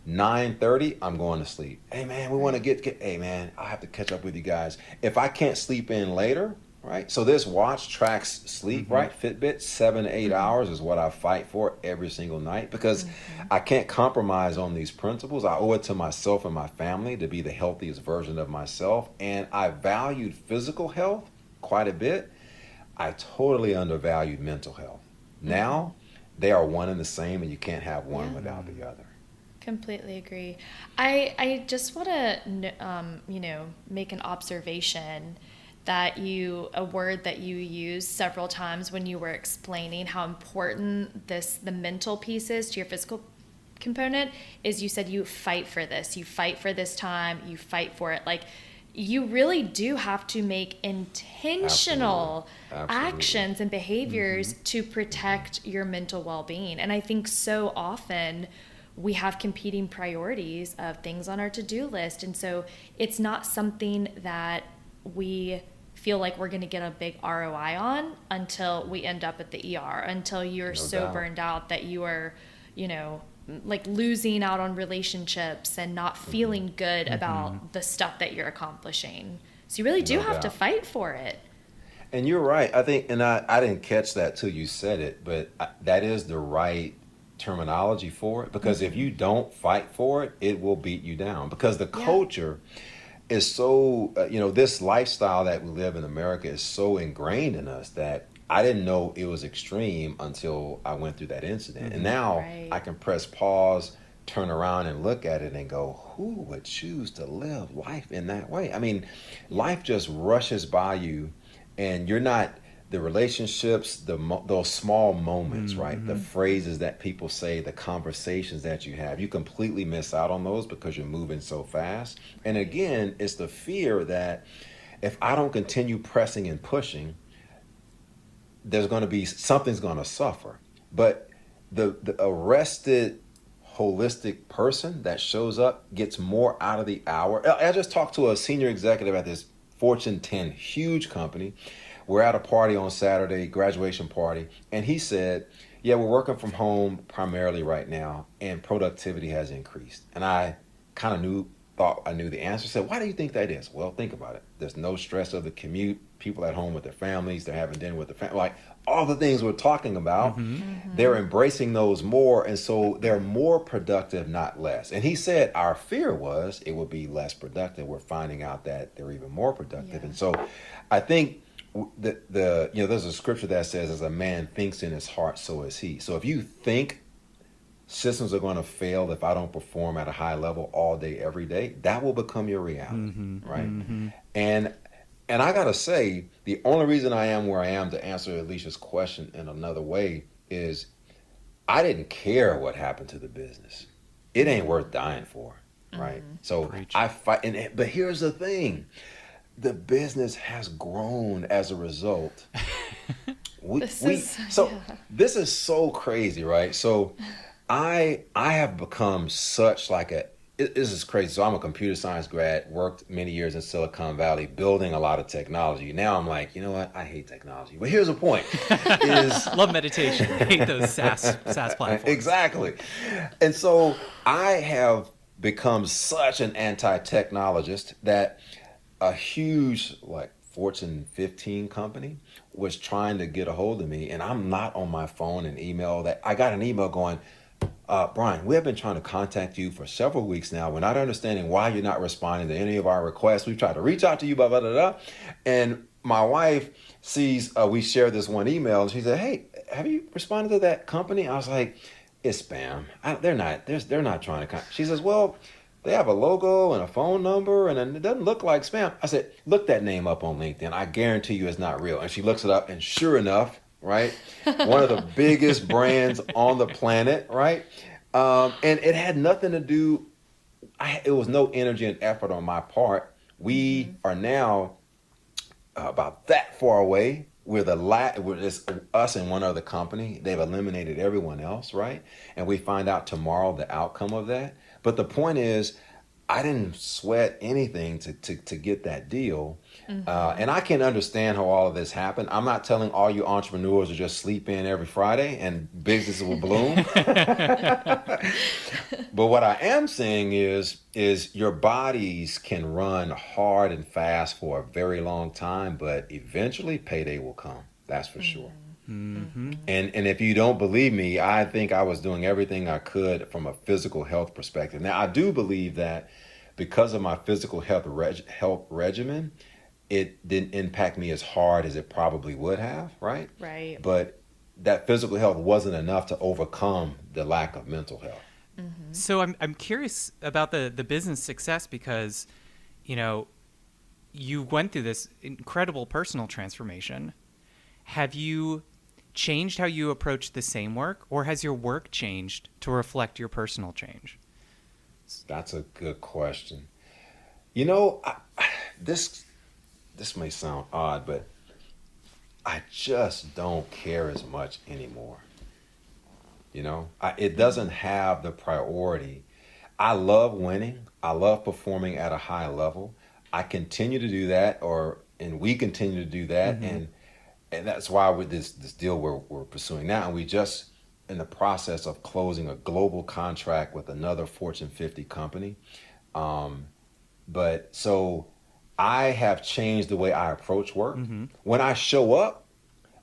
9:30, I'm going to sleep. Hey man, we want to get. Hey man, I have to catch up with you guys. If I can't sleep in later, right? So this watch tracks sleep, right? Fitbit, 7 to 8 hours is what I fight for every single night, because I can't compromise on these principles. I owe it to myself and my family to be the healthiest version of myself. And I valued physical health quite a bit. I totally undervalued mental health. Now, they are one and the same, and you can't have one without the other. Completely agree. I just want to, make an observation that a word that you used several times when you were explaining how important the mental piece is to your physical component, is you said you fight for this. You fight for this time. You fight for it. Like, you really do have to make intentional actions and behaviors to protect your mental well-being. And I think so often we have competing priorities of things on our to-do list. And so it's not something that we feel like we're going to get a big ROI on until we end up at the ER, until you're burned out that you are, like losing out on relationships and not feeling good about the stuff that you're accomplishing. So you really do have to fight for it. And you're right. I think, and I didn't catch that till you said it, but that is the right terminology for it, because if you don't fight for it, it will beat you down, because the culture is so, this lifestyle that we live in America is so ingrained in us that I didn't know it was extreme until I went through that incident. And now I can press pause, turn around and look at it and go, who would choose to live life in that way? I mean, life just rushes by you, and you're not, the relationships, those small moments, right? The phrases that people say, the conversations that you have, you completely miss out on those because you're moving so fast. And again, it's the fear that if I don't continue pressing and pushing, there's going to be, something's going to suffer. But the arrested, holistic person that shows up gets more out of the hour. I just talked to a senior executive at this Fortune 10 huge company. We're at a party on Saturday, graduation party, and he said, yeah, we're working from home primarily right now, and productivity has increased. And I kind of thought I knew the answer. Said, why do you think that is? Well, think about it. There's no stress of the commute, people at home with their families, they're having dinner with their family, like all the things we're talking about, they're embracing those more, and so they're more productive, not less. And he said our fear was it would be less productive. We're finding out that they're even more productive. And so I think there's a scripture that says, as a man thinks in his heart, so is he. So if you think systems are going to fail if I don't perform at a high level all day, every day, that will become your reality, right? And I got to say, the only reason I am where I am, to answer Alicia's question in another way, is I didn't care what happened to the business. It ain't worth dying for, right? So I fight. But here's the thing. The business has grown as a result. This is so crazy, right? So I have become such like this is crazy. So I'm a computer science grad, worked many years in Silicon Valley, building a lot of technology. Now I'm like, you know what? I hate technology. But here's the point. Love meditation. Hate those SaaS platforms. Exactly. And so I have become such an anti-technologist that a huge, like, Fortune 15 company was trying to get a hold of me, and I'm not on my phone and email. That I got an email going, Brian, we have been trying to contact you for several weeks now. We're not understanding why you're not responding to any of our requests. We've tried to reach out to you, blah, blah, blah, blah. And my wife sees we share this one email, and she said, hey, have you responded to that company? I was like, it's spam. They're not trying to. She says, well, they have a logo and a phone number, and it doesn't look like spam. I said, look that name up on LinkedIn. I guarantee you it's not real. And she looks it up, and sure enough, right? One of the biggest brands on the planet, right? And it had nothing to do, it was no energy and effort on my part. We are now about that far away. We're it's us and one other company. They've eliminated everyone else, right? And we find out tomorrow the outcome of that. But the point is, I didn't sweat anything to get that deal. And I can understand how all of this happened. I'm not telling all you entrepreneurs to just sleep in every Friday and businesses will bloom. But what I am saying is your bodies can run hard and fast for a very long time, but eventually payday will come. That's for sure. And if you don't believe me, I think I was doing everything I could from a physical health perspective. Now, I do believe that because of my physical health regimen, it didn't impact me as hard as it probably would have, right? Right. But that physical health wasn't enough to overcome the lack of mental health. So I'm curious about the business success, because, you went through this incredible personal transformation. Have you changed how you approach the same work, or has your work changed to reflect your personal change? That's a good question. this may sound odd, but I just don't care as much anymore. It doesn't have the priority. I love winning. I love performing at a high level. I continue to do that, and we continue to do that, and that's why with this deal we're pursuing now, and we just in the process of closing a global contract with another Fortune 50 company. But so I have changed the way I approach work. When I show up,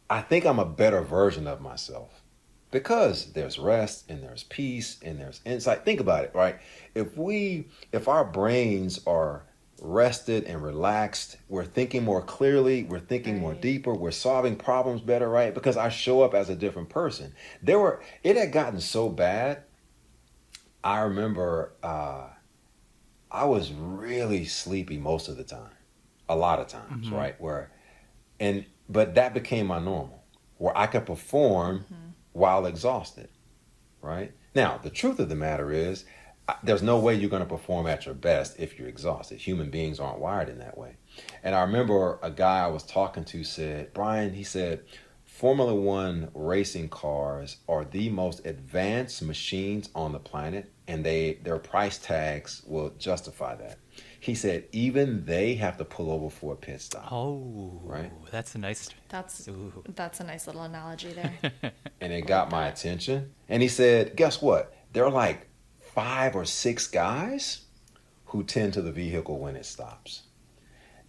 I think I'm a better version of myself because there's rest and there's peace and there's insight. Think about it, right? If our brains are rested and relaxed, we're thinking more clearly, we're thinking more deeper, we're solving problems better, right? Because I show up as a different person. It had gotten so bad. I remember I was really sleepy most of the time, a lot of times, right? But that became my normal, where I could perform while exhausted, right? Now, the truth of the matter is, there's no way you're going to perform at your best if you're exhausted. Human beings aren't wired in that way. And I remember a guy I was talking to said, Brian, he said, Formula One racing cars are the most advanced machines on the planet, and their price tags will justify that. He said even they have to pull over for a pit stop. Oh, right. That's a nice little analogy there. And it got my attention. And he said, guess what? There are like 5 or 6 guys who tend to the vehicle when it stops.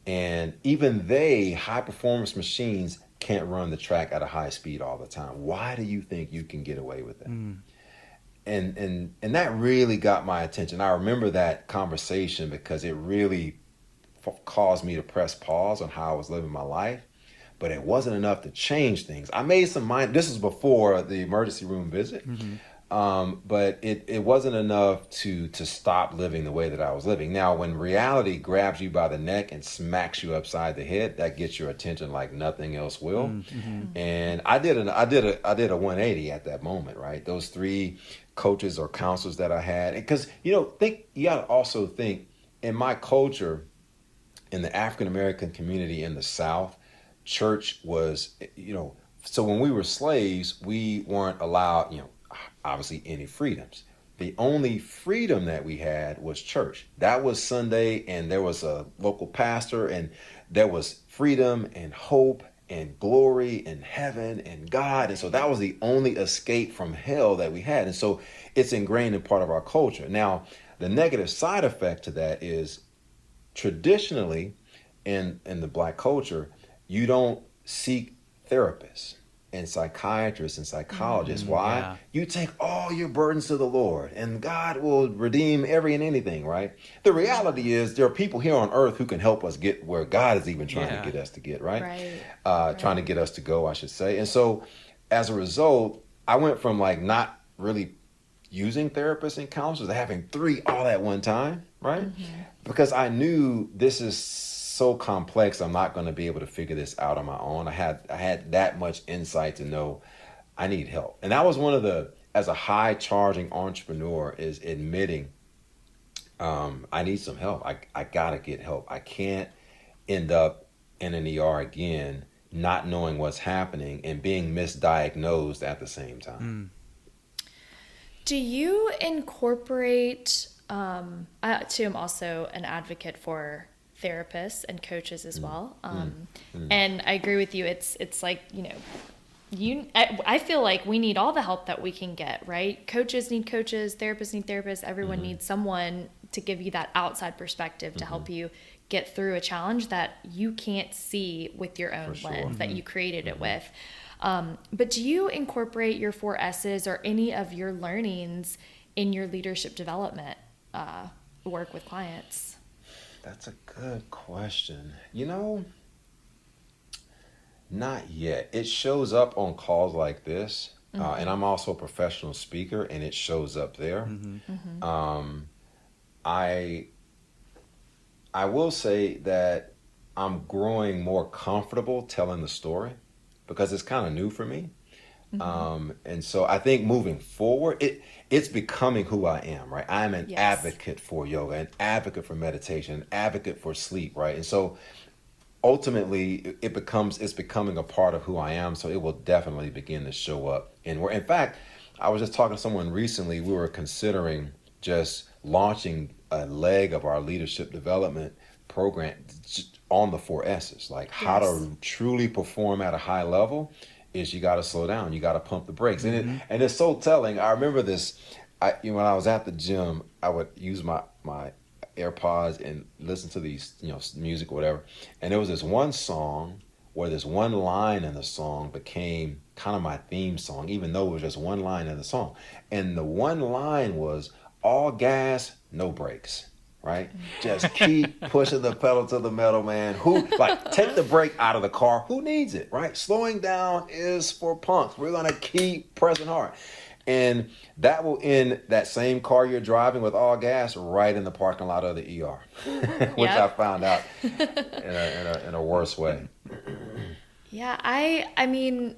And even high performance machines, can't run the track at a high speed all the time. Why do you think you can get away with it? And that really got my attention. I remember that conversation because it really caused me to press pause on how I was living my life. But it wasn't enough to change things. I made some mind. This was before the emergency room visit. But it wasn't enough to stop living the way that I was living. Now, when reality grabs you by the neck and smacks you upside the head, that gets your attention like nothing else will. And I did a 180 at that moment, right? Those 3 coaches or counselors that I had, because you got to also think in my culture, in the African American community in the South, church was, so when we were slaves, we weren't allowed, obviously any freedoms. The only freedom that we had was church. That was Sunday, and there was a local pastor, and there was freedom and hope and glory and heaven and God. And so that was the only escape from hell that we had. And so it's ingrained in part of our culture. Now, the negative side effect to that is traditionally in the Black culture, you don't seek therapists and psychiatrists and psychologists. Why? Yeah. You take all your burdens to the Lord and God will redeem every and anything, right? The reality is there are people here on earth who can help us get where God is even trying to get us to get, right? Trying to get us to go, I should say. And so as a result, I went from like not really using therapists and counselors to having 3 all at one time, right? Because I knew this is so complex, I'm not going to be able to figure this out on my own. I had that much insight to know I need help. And that was one of as a high charging entrepreneur, is admitting I need some help. I got to get help. I can't end up in an ER again, not knowing what's happening and being misdiagnosed at the same time. Do you incorporate, I too am also an advocate for therapists and coaches as well. And I agree with you. It's like, I feel like we need all the help that we can get, right? Coaches need coaches, therapists need therapists. Everyone needs someone to give you that outside perspective to help you get through a challenge that you can't see with your own lens that you created it with. But do you incorporate your 4 S's or any of your learnings in your leadership development work with clients? That's a good question. Not yet. It shows up on calls like this, and I'm also a professional speaker, and it shows up there. I will say that I'm growing more comfortable telling the story because it's kind of new for me. And so I think moving forward, it's becoming who I am, right? I'm an advocate for yoga, an advocate for meditation, an advocate for sleep, right? And so ultimately it's becoming a part of who I am. So it will definitely begin to show up. And in fact, I was just talking to someone recently. We were considering just launching a leg of our leadership development program on the 4S's, like how to truly perform at a high level is you got to slow down, you got to pump the brakes. And it's so telling. I remember this, when I was at the gym, I would use my AirPods and listen to these, music or whatever. And there was this one song where this one line in the song became kind of my theme song, even though it was just one line in the song. And the one line was all gas, no brakes. Right? Just keep pushing the pedal to the metal, man. Take the brake out of the car. Who needs it, right? Slowing down is for punks. We're going to keep pressing hard. And that will end that same car you're driving with all gas right in the parking lot of the ER, which I found out in a worse way. Yeah, I mean,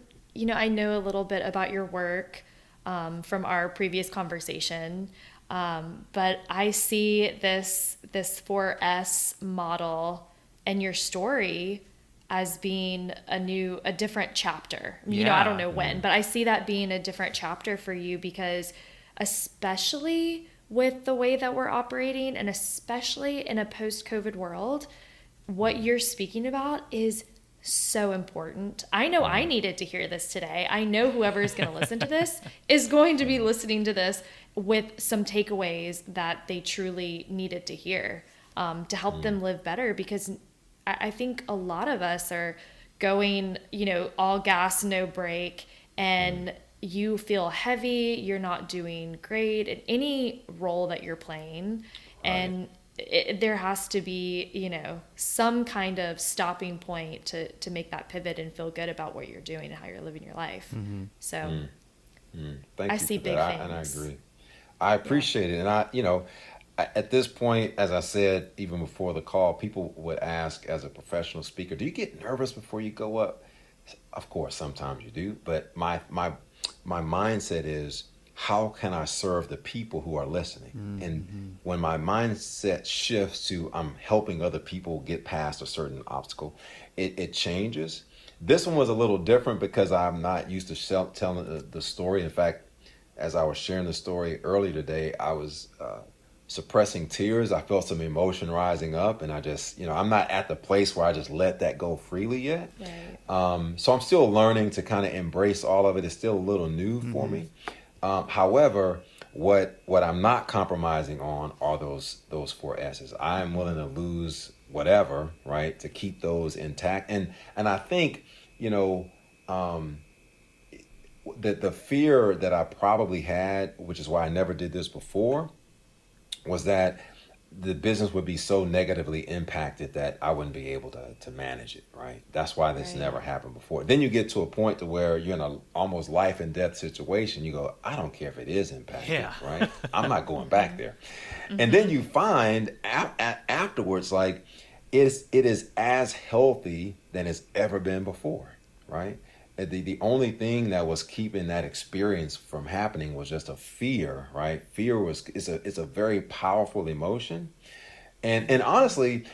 I know a little bit about your work from our previous conversation. But I see this 4S model and your story as being a different chapter. I don't know when, but I see that being a different chapter for you, because especially with the way that we're operating, and especially in a post-COVID world, what you're speaking about is so important. I know I needed to hear this today. I know whoever is going to listen to this is going to be listening to this with some takeaways that they truly needed to hear to help them live better. Because I think a lot of us are going, all gas, no brake, and you feel heavy, you're not doing great in any role that you're playing. And there has to be, some kind of stopping point to make that pivot and feel good about what you're doing and how you're living your life. So Thank I you see for big that. things. And I agree. I appreciate it. And at this point, as I said, even before the call, people would ask, as a professional speaker, do you get nervous before you go up? Of course, sometimes you do. But my mindset is, how can I serve the people who are listening? And when my mindset shifts to I'm helping other people get past a certain obstacle, it changes. This one was a little different because I'm not used to telling the story. In fact, as I was sharing the story earlier today, I was suppressing tears. I felt some emotion rising up, and I just, I'm not at the place where I just let that go freely yet. Right. So I'm still learning to kind of embrace all of it. It's still a little new for me. However, what I'm not compromising on are those 4S's. I'm willing to lose whatever, right, to keep those intact. And I think, the fear that I probably had, which is why I never did this before, was that the business would be so negatively impacted that I wouldn't be able to manage it, right? That's why this never happened before. Then you get to a point to where you're in a almost life and death situation. You go, I don't care if it is impacted, right? I'm not going back there. And then you find afterwards, like, it is as healthy than it's ever been before, right? The only thing that was keeping that experience from happening was just a fear, right? Fear is a very powerful emotion. And honestly,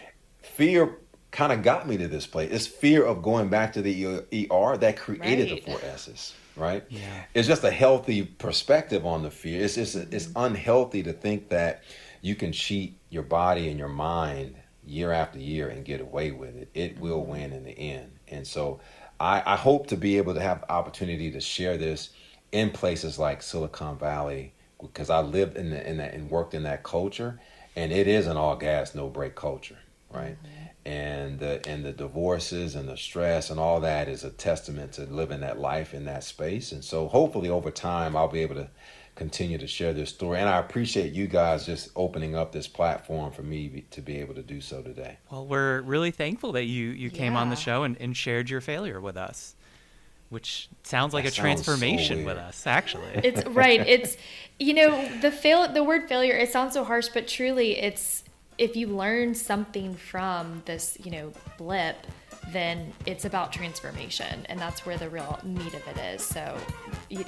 fear kind of got me to this place. It's fear of going back to the ER that created the 4S's, right? Yeah. It's just a healthy perspective on the fear. It's unhealthy to think that you can cheat your body and your mind year after year and get away with it. It will win in the end. And so I hope to be able to have the opportunity to share this in places like Silicon Valley, because I lived in that and worked in that culture, and it is an all gas, no brake culture, right? And the divorces and the stress and all that is a testament to living that life in that space. And so hopefully over time I'll be able to continue to share this story. And I appreciate you guys just opening up this platform for me to be able to do so today. Well, we're really thankful that you came on the show and shared your failure with us, which sounds like a transformation with us, actually. It's right. It's, the word failure, it sounds so harsh, but truly it's, if you learn something from this, blip, then it's about transformation. And that's where the real meat of it is. So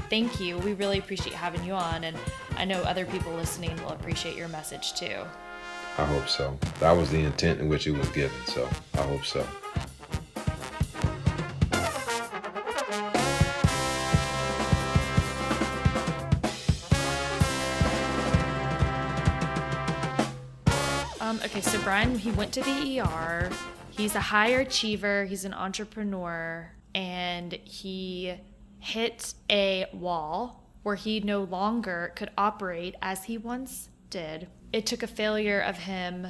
thank you. We really appreciate having you on. And I know other people listening will appreciate your message too. I hope so. That was the intent in which it was given. So I hope so. Okay, so Brian, he went to the ER. He's a high achiever. He's an entrepreneur. And he hit a wall where he no longer could operate as he once did. It took a failure of him,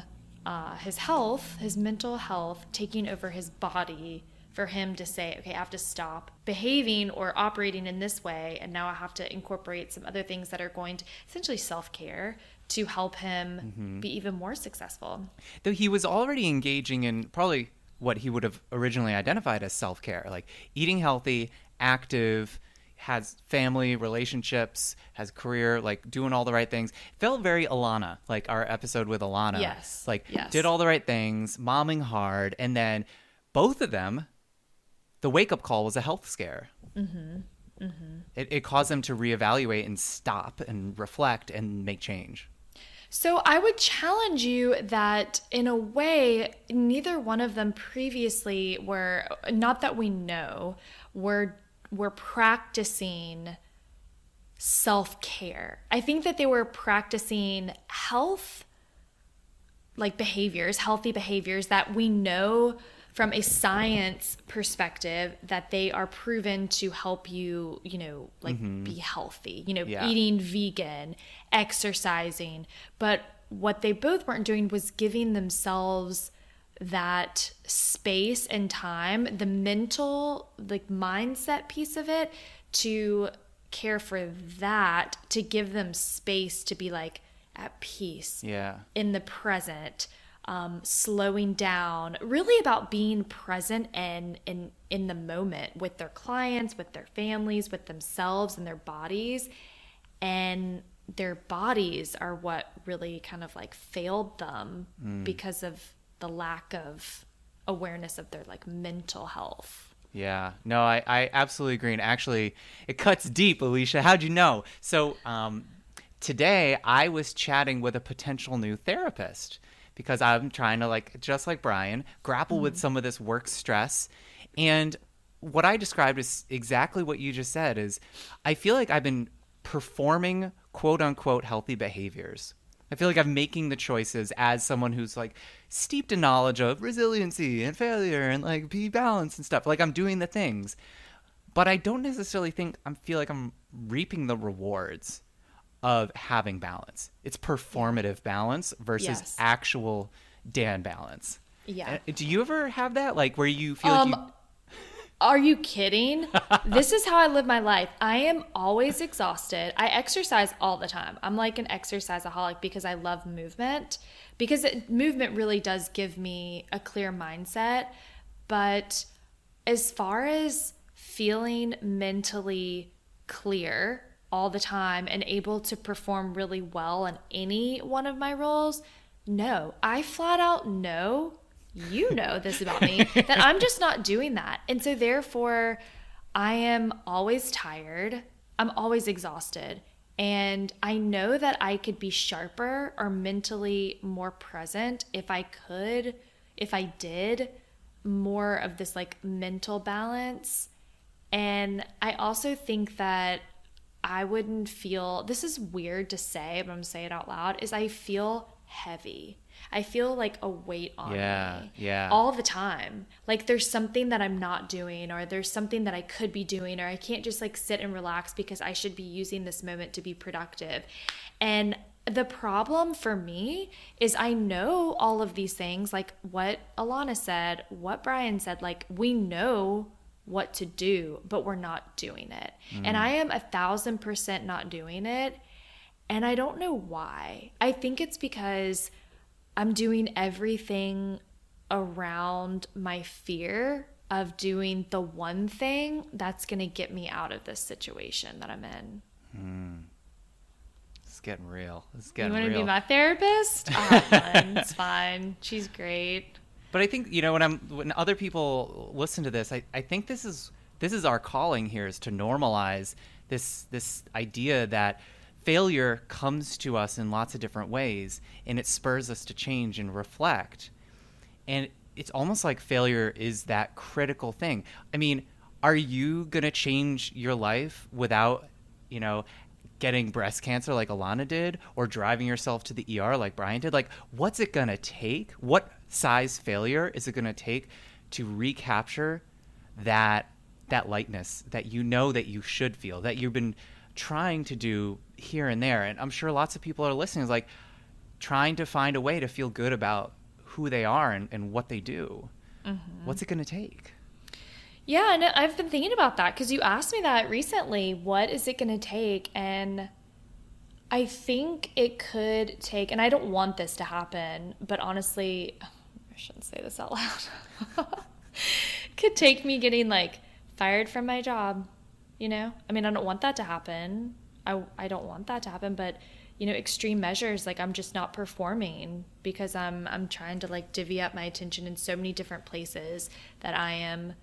his health, his mental health, taking over his body for him to say, okay, I have to stop behaving or operating in this way. And now I have to incorporate some other things that are going to essentially self-care to help him be even more successful. Though he was already engaging in probably what he would have originally identified as self-care, like eating healthy, active, has family, relationships, has career, like doing all the right things. Felt very Alana, like our episode with Alana. Yes. Like yes. Did all the right things, momming hard, and then both of them, the wake-up call was a health scare. It caused them to reevaluate and stop and reflect and make change. So I would challenge you that in a way, neither one of them previously were, not that we know, were practicing self-care. I think that they were practicing health, like behaviors, healthy behaviors that we know from a science perspective that they are proven to help you, be healthy, eating vegan, exercising. But what they both weren't doing was giving themselves that space and time, the mental, mindset piece of it, to care for that, to give them space to be at peace, in the present. Slowing down, really about being present and in the moment with their clients, with their families, with themselves and their bodies. And their bodies are what really kind of failed them because of the lack of awareness of their mental health. Yeah, no, I absolutely agree. And actually, it cuts deep, Alicia. How'd you know? So today I was chatting with a potential new therapist, because I'm trying to, just like Brian, grapple with some of this work stress. And what I described is exactly what you just said, is I feel like I've been performing quote-unquote healthy behaviors. I feel like I'm making the choices as someone who's steeped in knowledge of resiliency and failure and be balanced and stuff. I'm doing the things. But I don't necessarily feel like I'm reaping the rewards of having balance. It's performative balance versus actual Dan balance. Yeah. Do you ever have that? Where you feel Are you kidding? This is how I live my life. I am always exhausted. I exercise all the time. I'm like an exerciseaholic because I love movement. Because movement really does give me a clear mindset. But as far as feeling mentally clear all the time and able to perform really well in any one of my roles, no. I flat out know, you know this about me, that I'm just not doing that. And so therefore, I am always tired. I'm always exhausted. And I know that I could be sharper or mentally more present if I did more of this mental balance. And I also think that I wouldn't feel, this is weird to say, but I'm going to say it out loud, is I feel heavy. I feel a weight on me all the time. There's something that I'm not doing, or there's something that I could be doing, or I can't just sit and relax because I should be using this moment to be productive. And the problem for me is I know all of these things, what Alana said, what Brian said, we know what to do, but we're not doing it. And I am 1,000% not doing it. And I don't know why. I think it's because I'm doing everything around my fear of doing the one thing that's going to get me out of this situation that I'm in. It's getting real. It's getting real. You want to be my therapist? I'll have fun. It's fine. She's great. But I think, when other people listen to this, I think this is our calling here, is to normalize this idea that failure comes to us in lots of different ways, and it spurs us to change and reflect. And it's almost like failure is that critical thing. I mean, are you going to change your life without, getting breast cancer like Alana did, or driving yourself to the ER like Brian did? Like, what's it going to take? What size failure is it going to take to recapture that lightness that that you should feel, that you've been trying to do here and there? And I'm sure lots of people are listening, is like trying to find a way to feel good about who they are and what they do. Mm-hmm. What's it going to take? Yeah, and I've been thinking about that because you asked me that recently. What is it going to take? And I think it could take, and I don't want this to happen, but honestly, I shouldn't say this out loud. Could take me getting like fired from my job, I mean, I don't want that to happen. I don't want that to happen, but extreme measures, like I'm just not performing because I'm trying to like divvy up my attention in so many different places that I am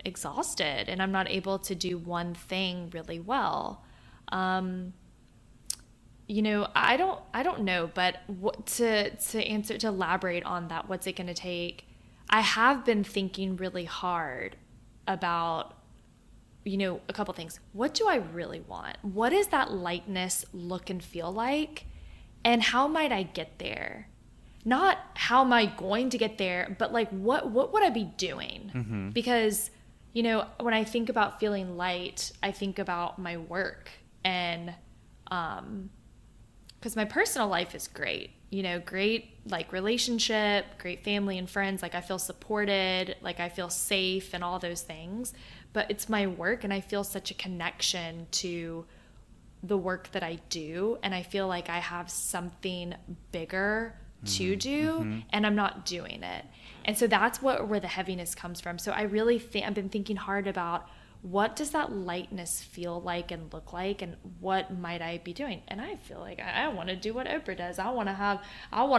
exhausted and I'm not able to do one thing really well. I don't know, but what to elaborate on that, what's it going to take? I have been thinking really hard about, a couple things. What do I really want? What does that lightness look and feel like? And how might I get there? Not how am I going to get there, but like what would I be doing? Mm-hmm. Because when I think about feeling light, I think about my work, and because my personal life is great, great like relationship, great family and friends, like I feel supported, like I feel safe and all those things, but it's my work, and I feel such a connection to the work that I do, and I feel like I have something bigger to do, and I'm not doing it. And so that's where the heaviness comes from. So I really think I've been thinking hard about what does that lightness feel like and look like, and what might I be doing? And I feel like I want to do what Oprah does. I want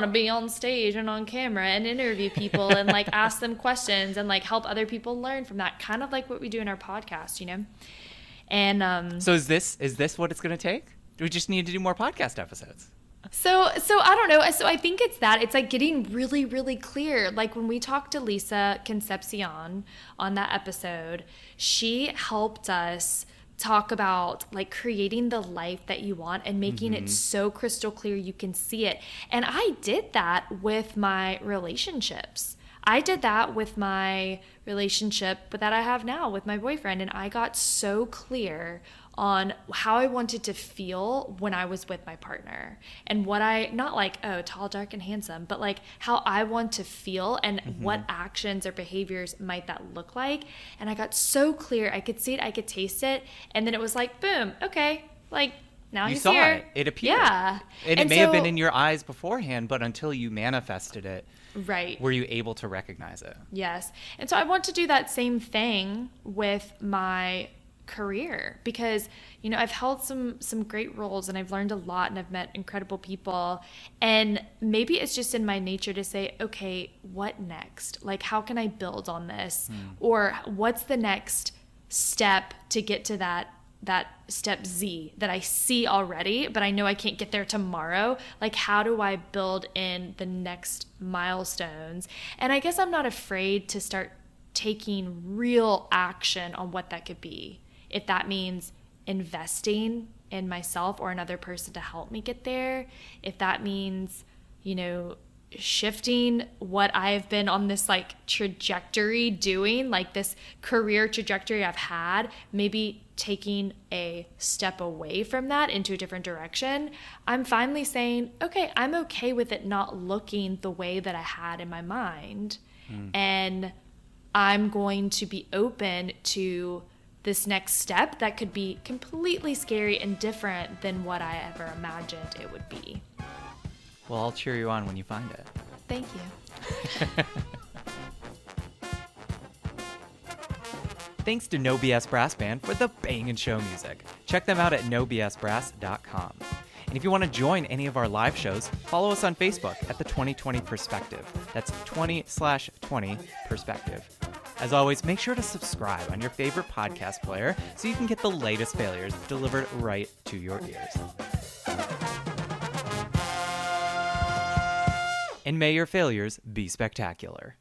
to be on stage and on camera and interview people and like ask them questions and like help other people learn from that, kind of like what we do in our podcast, And so is this what it's going to take? Do we just need to do more podcast episodes? So I don't know. So I think it's that. It's like getting really, really clear. Like when we talked to Lisa Concepcion on that episode, she helped us talk about like creating the life that you want and making it so crystal clear you can see it. And I did that with my relationships. I did that with my relationship that I have now with my boyfriend, and I got so clear on how I wanted to feel when I was with my partner, and what not like, oh, tall, dark, and handsome, but like how I want to feel and what actions or behaviors might that look like. And I got so clear. I could see it, I could taste it. And then it was like, boom, okay, like now you he's saw here. It appeared. Yeah. And it may have been in your eyes beforehand, but until you manifested it, right, were you able to recognize it? Yes. And so I want to do that same thing with my career, because I've held some great roles, and I've learned a lot, and I've met incredible people, and maybe it's just in my nature to say, okay, what next? Like, how can I build on this? Or what's the next step to get to that step Z that I see already, but I know I can't get there tomorrow? Like, how do I build in the next milestones? And I guess I'm not afraid to start taking real action on what that could be. If that means investing in myself or another person to help me get there, if that means, shifting what I've been on this like trajectory doing, like this career trajectory I've had, maybe taking a step away from that into a different direction, I'm finally saying, okay, I'm okay with it not looking the way that I had in my mind. And I'm going to be open to this next step that could be completely scary and different than what I ever imagined it would be. Well, I'll cheer you on when you find it. Thank you. Thanks to No BS Brass Band for the bangin' show music. Check them out at nobsbrass.com. And if you want to join any of our live shows, follow us on Facebook at the 2020 Perspective. That's 20/20 Perspective. As always, make sure to subscribe on your favorite podcast player so you can get the latest failures delivered right to your ears. And may your failures be spectacular.